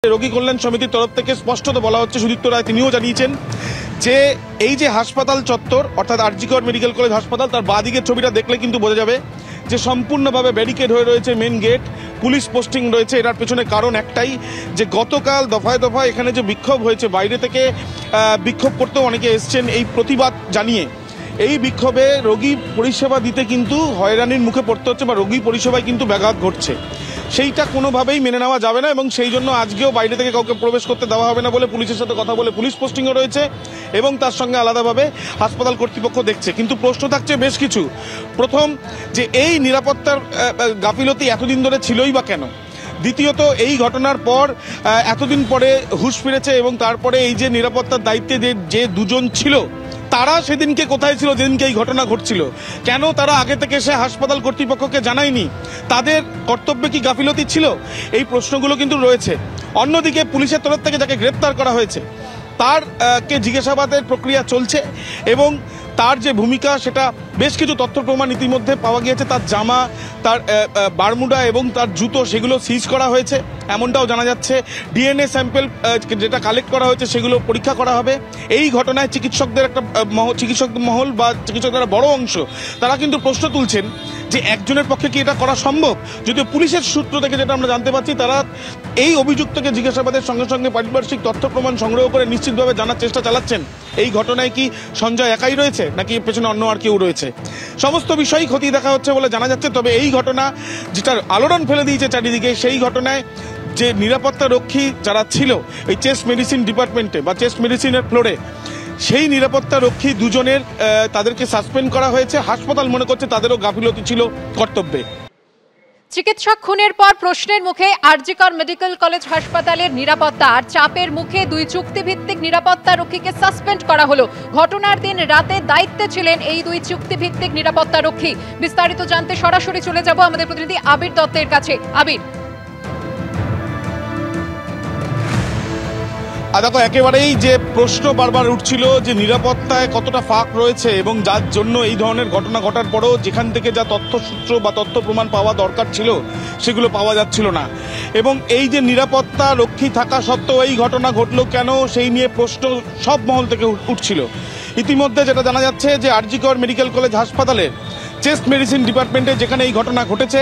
রোগী কল্যাণ সমিতির তরফ থেকে স্পষ্টত বলা হচ্ছে, সুদীপ্ত রায় তিনিও জানিয়েছেন যে এই যে হাসপাতাল চত্বর অর্থাৎ আর জি কর মেডিকেল কলেজ হাসপাতাল, তার বাঁদিকের ছবিটা দেখলে কিন্তু বোঝা যাবে যে সম্পূর্ণভাবে ব্যারিকেড হয়ে রয়েছে মেন গেট, পুলিশ পোস্টিং রয়েছে। এটার পেছনে কারণ একটাই যে গতকাল দফায় দফায় এখানে যে বিক্ষোভ হয়েছে, বাইরে থেকে বিক্ষোভ করতেও অনেকে এসছেন এই প্রতিবাদ জানিয়ে। এই বিক্ষোভে রোগী পরিষেবা দিতে কিন্তু হয়রানির মুখে পড়তে হচ্ছে বা রোগী পরিষেবায় কিন্তু ব্যাঘাত ঘটছে। সেইটা কোনোভাবেই মেনে নেওয়া যাবে না এবং সেই জন্য আজকেও বাইরে থেকে কাউকে প্রবেশ করতে দেওয়া হবে না বলে পুলিশের সাথে কথা বলে পুলিশ পোস্টিংও রয়েছে এবং তার সঙ্গে আলাদাভাবে হাসপাতাল কর্তৃপক্ষ দেখছে। কিন্তু প্রশ্ন থাকছে বেশ কিছু। প্রথম, যে এই নিরাপত্তার গাফিলতি এতদিন ধরে ছিলই বা কেন? দ্বিতীয়ত, এই ঘটনার পর এতদিন পরে হুঁশ ফিরেছে এবং তারপরে এই যে নিরাপত্তার দায়িত্বে যে দুজন ছিল, তারা সেদিনকে কোথায় ছিল যেদিনকে এই ঘটনা ঘটছিল? কেন তারা আগে থেকে সে হাসপাতাল কর্তৃপক্ষকে জানায়নি? তাদের কর্তব্যে কি গাফিলতি ছিল? এই প্রশ্নগুলো কিন্তু রয়েছে। অন্যদিকে পুলিশের তরফ থেকে যাকে গ্রেপ্তার করা হয়েছে তার কে জিজ্ঞাসাবাদের প্রক্রিয়া চলছে এবং তার যে ভূমিকা সেটা বেশ কিছু তথ্য প্রমাণ ইতিমধ্যে পাওয়া গিয়েছে। তার জামা, তার বারমুডা এবং তার জুতো সেগুলো সিজ করা হয়েছে, এমনটাও জানা যাচ্ছে। ডিএনএ স্যাম্পল যেটা কালেক্ট করা হয়েছে সেগুলো পরীক্ষা করা হবে। এই ঘটনায় চিকিৎসকদের একটা চিকিৎসক মহল বা চিকিৎসকদের বড় অংশ তারা কিন্তু প্রশ্ন তুলছেন যে একজনের পক্ষে কি এটা করা সম্ভব? যদিও পুলিশের সূত্র থেকে যেটা আমরা জানতে পারছি, তারা এই অভিযুক্তকে জিজ্ঞাসাবাদের সঙ্গে সঙ্গে পারিপার্শ্বিক তথ্য প্রমাণ সংগ্রহ করে নিশ্চিতভাবে জানার চেষ্টা চালাচ্ছেন এই ঘটনায় কি সঞ্জয় একাই রয়েছে নাকি পেছনে অন্য আর কেউ রয়েছে। সমস্ত বিষয়ই খতিয়ে দেখা হচ্ছে বলে জানা যাচ্ছে। তবে এই ঘটনা যেটার আলোড়ন ফেলে দিয়েছে চারিদিকে, সেই ঘটনায় যে নিরাপত্তা রক্ষী যারা ছিল এই চেস্ট মেডিসিন ডিপার্টমেন্টে বা চেস্ট মেডিসিনের ফ্লোরে, সেই নিরাপত্তা রক্ষী দুজনের তাদেরকে সাসপেন্ড করা হয়েছে। হাসপাতাল মনে করছে তাদেরও গাফিলতি ছিল কর্তব্যে। চিকিৎসক খুনের পর প্রশ্নের মুখে আর.জি. কর মেডিকেল কলেজ হাসপাতালের নিরাপত্তা আর চাপের মুখে দুই চুক্তিভিত্তিক নিরাপত্তা রক্ষীকে সাসপেন্ড করা হলো। ঘটনার দিন রাতে দায়িত্বে ছিলেন এই দুই চুক্তিভিত্তিক নিরাপত্তা রক্ষী। বিস্তারিত জানতে সরাসরি চলে যাব আমাদের প্রতিনিধি আবির দত্তের কাছে। আবির, দেখো, একেবারেই যে প্রশ্ন বারবার উঠছিল যে নিরাপত্তায় কতটা ফাঁক রয়েছে এবং যার জন্য এই ধরনের ঘটনা ঘটার পরও যেখান থেকে যা তথ্যসূত্র বা তথ্য প্রমাণ পাওয়া দরকার ছিল সেগুলো পাওয়া যাচ্ছিল না। এবং এই যে নিরাপত্তা রক্ষী থাকা সত্ত্বেও এই ঘটনা ঘটলো কেন, সেই নিয়ে প্রশ্ন সব মহল থেকে উঠছিল। ইতিমধ্যে যেটা জানা যাচ্ছে যে আর.জি. কর মেডিকেল কলেজ হাসপাতালের চেস্ট মেডিসিন ডিপার্টমেন্টে যেখানে এই ঘটনা ঘটেছে,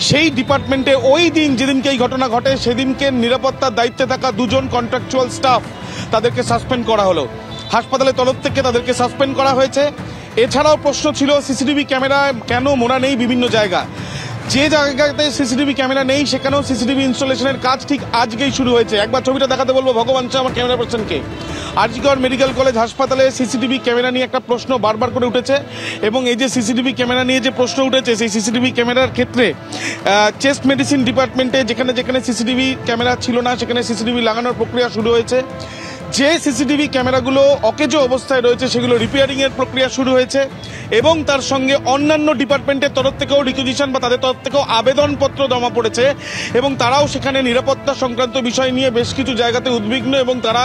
সেই ডিপার্টমেন্টে ওই দিন যেদিনকে এই ঘটনা ঘটে সেদিনকে নিরাপত্তার দায়িত্বে থাকা দুজন কন্ট্রাকচুয়াল স্টাফ তাদেরকে সাসপেন্ড করা হলো। হাসপাতালের তরফ থেকে তাদেরকে সাসপেন্ড করা হয়েছে। এছাড়াও প্রশ্ন ছিল সিসিটিভি ক্যামেরা কেন মোড়া নেই বিভিন্ন জায়গা। যে জায়গাতে সিসিটিভি ক্যামেরা নেই সেখানেও সিসিটিভি ইনস্টলেশনের কাজ ঠিক আজকেই শুরু হয়েছে। একবার ছবিটা দেখাতে বলবো ভগবান চাও আমার ক্যামেরা পার্সনকে। আর.জি. কর মেডিকেল কলেজ হাসপাতালে সিসিটিভি ক্যামেরা নিয়ে একটা প্রশ্ন বারবার করে উঠেছে এবং এই যে সিসিটিভি ক্যামেরা নিয়ে যে প্রশ্ন উঠেছে, সেই সিসিটিভি ক্যামেরার ক্ষেত্রে চেস্ট মেডিসিন ডিপার্টমেন্টে যেখানে যেখানে সিসিটিভি ক্যামেরা ছিল না সেখানে সিসিটিভি লাগানোর প্রক্রিয়া শুরু হয়েছে। যে সিসিটিভি ক্যামেরাগুলো অকেজো অবস্থায় রয়েছে সেগুলো রিপেয়ারিংয়ের প্রক্রিয়া শুরু হয়েছে এবং তার সঙ্গে অন্যান্য ডিপার্টমেন্টের তরফ থেকেও রিকুইজিশন বা তাদের তরফ থেকেও আবেদনপত্র জমা পড়েছে এবং তারাও সেখানে নিরাপত্তা সংক্রান্ত বিষয় নিয়ে বেশ কিছু জায়গাতে উদ্বিগ্ন এবং তারা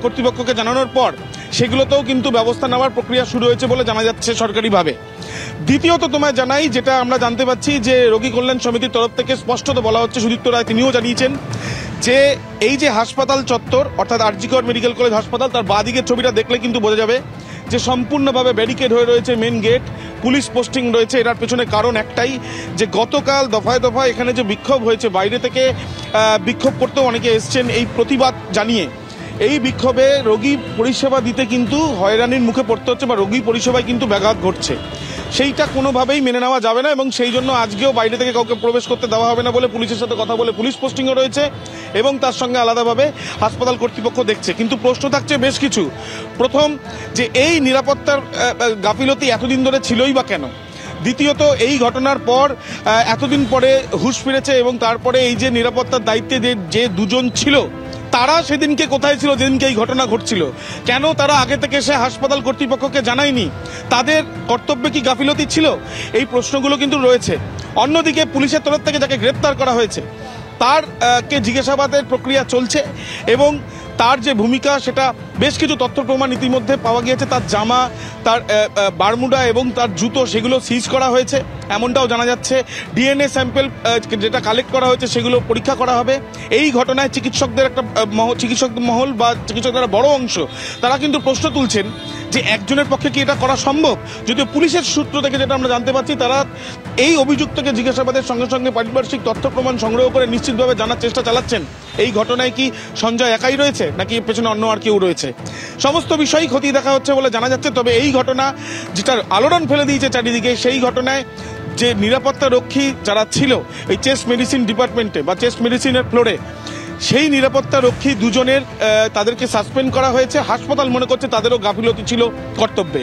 কর্তৃপক্ষকে জানানোর পর সেগুলোতেও কিন্তু ব্যবস্থা নেওয়ার প্রক্রিয়া শুরু হয়েছে বলে জানা যাচ্ছে সরকারিভাবে। দ্বিতীয়ত তোমায় জানাই, যেটা আমরা জানতে পাচ্ছি যে রোগী কল্যাণ সমিতির তরফ থেকে স্পষ্টত বলা হচ্ছে, সুদীপ্ত রায় তিনিও জানিয়েছেন যে এই যে হাসপাতাল চত্বর অর্থাৎ আর.জি. কর মেডিকেল কলেজ হাসপাতাল, তার বাঁদিকের ছবিটা দেখলে কিন্তু বোঝা যাবে যে সম্পূর্ণভাবে ব্যারিকেড হয়ে রয়েছে মেন গেট, পুলিশ পোস্টিং রয়েছে। এটার পেছনে কারণ একটাই যে গতকাল দফায় দফায় এখানে যে বিক্ষোভ হয়েছে, বাইরে থেকে বিক্ষোভ করতেও অনেকে এসছেন এই প্রতিবাদ জানিয়ে। এই বিক্ষোভে রোগী পরিষেবা দিতে কিন্তু হয়রানির মুখে পড়তে হচ্ছে বা রোগী পরিষেবায় কিন্তু ব্যাঘাত ঘটছে। সেইটা কোনোভাবেই মেনে নেওয়া যাবে না এবং সেই জন্য আজকেও বাইরে থেকে কাউকে প্রবেশ করতে দেওয়া হবে না বলে পুলিশের সাথে কথা বলে পুলিশ পোস্টিংও রয়েছে এবং তার সঙ্গে আলাদাভাবে হাসপাতাল কর্তৃপক্ষ দেখছে। কিন্তু প্রশ্ন থাকছে বেশ কিছু। প্রথম, যে এই নিরাপত্তার গাফিলতি এতদিন ধরে ছিলই বা কেন? দ্বিতীয়ত, এই ঘটনার পর এতদিন পরে হুঁশ ফিরেছে এবং তারপরে এই যে নিরাপত্তার দায়িত্বে যে দুজন ছিল, তারা সেদিনকে কোথায় ছিল যেদিনকে এই ঘটনা ঘটছিল? কেন তারা আগে থেকে সে হাসপাতাল কর্তৃপক্ষকে জানায়নি? তাদের কর্তব্যে কি গাফিলতি ছিল? এই প্রশ্নগুলো কিন্তু রয়েছে। অন্যদিকে পুলিশের তরফ থেকে যাকে গ্রেপ্তার করা হয়েছে তার কে জিজ্ঞাসাবাদের প্রক্রিয়া চলছে এবং তার যে ভূমিকা সেটা বেশ কিছু তথ্য প্রমাণ ইতিমধ্যে পাওয়া গিয়েছে। তার জামা, তার বারমুডা এবং তার জুতো সেগুলো সিজ করা হয়েছে এমনটাও জানা যাচ্ছে। ডিএনএ স্যাম্পল যেটা কালেক্ট করা হয়েছে সেগুলো পরীক্ষা করা হবে। এই ঘটনায় চিকিৎসকদের একটা চিকিৎসক মহল বা চিকিৎসকদের বড় অংশ তারা কিন্তু প্রশ্ন তুলছেন যে একজনের পক্ষে কি এটা করা সম্ভব। যদিও পুলিশের সূত্র থেকে যেটা আমরা জানতে পারছি, তারা এই অভিযুক্তকে জিজ্ঞাসাবাদের সঙ্গে সঙ্গে পারিপার্শ্বিক তথ্য প্রমাণ সংগ্রহ করে নিশ্চিতভাবে জানার চেষ্টা চালাচ্ছেন এই ঘটনায় কি সঞ্জয় একাই রয়েছে নাকি পেছনে অন্য আর কেউ রয়েছে। সমস্ত বিষয়ই খতিয়ে দেখা হচ্ছে বলে জানা যাচ্ছে। তবে এই ঘটনা যেটার আলোড়ন ফেলে দিয়েছে চারিদিকে, সেই ঘটনায় যে নিরাপত্তা রক্ষী যারা ছিল এই চেস্ট মেডিসিন ডিপার্টমেন্টে বা চেস্ট মেডিসিনের ফ্লোরে, সেই নিরাপত্তা রক্ষী দুজনের তাদেরকে সাসপেন্ড করা হয়েছে। হাসপাতাল মনে করছে তাদেরও গাফিলতি ছিল কর্তব্যে।